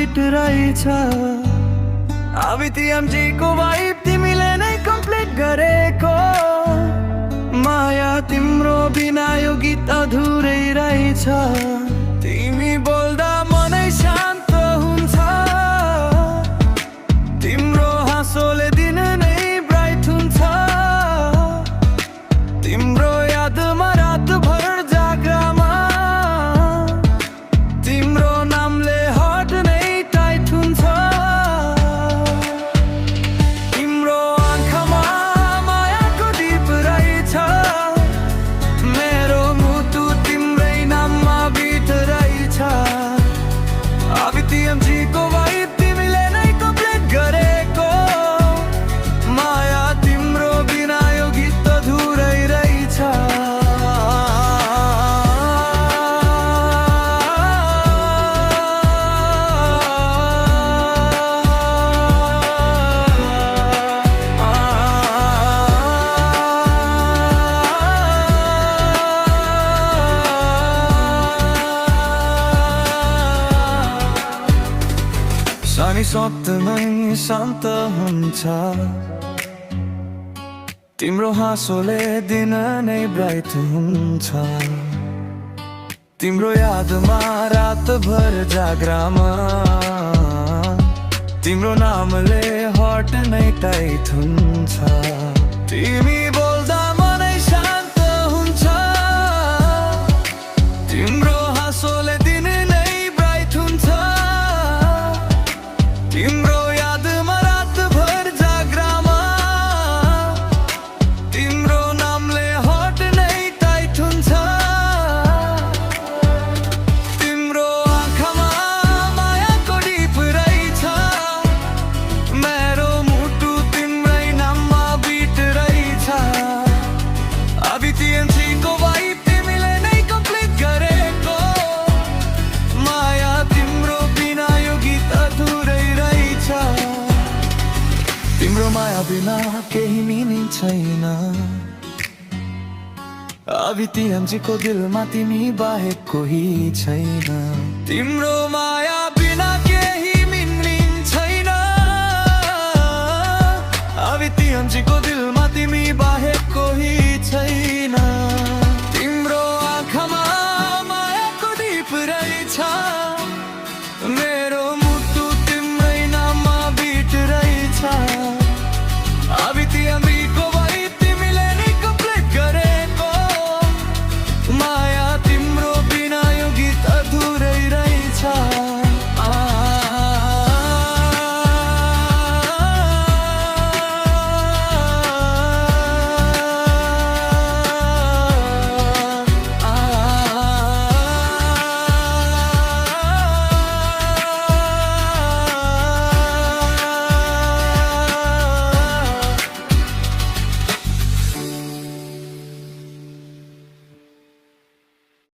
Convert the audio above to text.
Beet रहेछ। अब तिम्रो वाइब तिमीले नै कम्प्लिट गरेको, माया तिम्रो बिना यो गीत अधुरै रहेछ। तिमी बोल्दा मनै शान्त हुन्छ, तिम्रो हाँसोले दिन नै ब्राइट हुन्छ। तिम्रो यादमा रातभर जाग्रामा, तिम्रो नामले हट नै टाइट हुन्छ। तिम्रो आँखामा मायाको दीप रहेछ, मेरो मुटु तिम्रै नाममा बिट रहेछ। अब तिम्रो वाइब तिमीले नै कम्प्लिट गरेको, माया तिम्रो बिना यो गीत अधुरै रहेछ। सानी सपनै शान्त हुन्छ, तिम्रो हाँसोले दिन नै ब्राइट हुन्छ। तिम्रो यादमा रातभर जाग्रामा, तिम्रो नामले हट नै टाइट हुन्छ। तिमी बोल्दा मनै शान्त हुन्छ, तिम्रो हाँसोले दिन नै ब्राइट हुन्छ। तिम्रो यादमा रातभर जाग्रामा, तिम्रो नामले हट नै टाइट हुन्छ। तिम्रो आँखामा मायाको दीप रहेछ, मेरो मुटु तिम्रै नाममा बिट रहेछ। अब तिम्रो वाइब तिमीले नै कम्प्लिट गरेको, माया तिम्रो बिना यो गीत अधुरै रहेछ। तिम्रो माया बिना केही मिनिङ छैन, अब तिम्रो दिलमा तिमी बाहेक कोही छैन। तिम्रो माया बिना केही मिनिङ छैन, अब तिम्रो दिलमा तिमी बाहेक कोही छैन। तिम्रो आँखामा मायाको दीप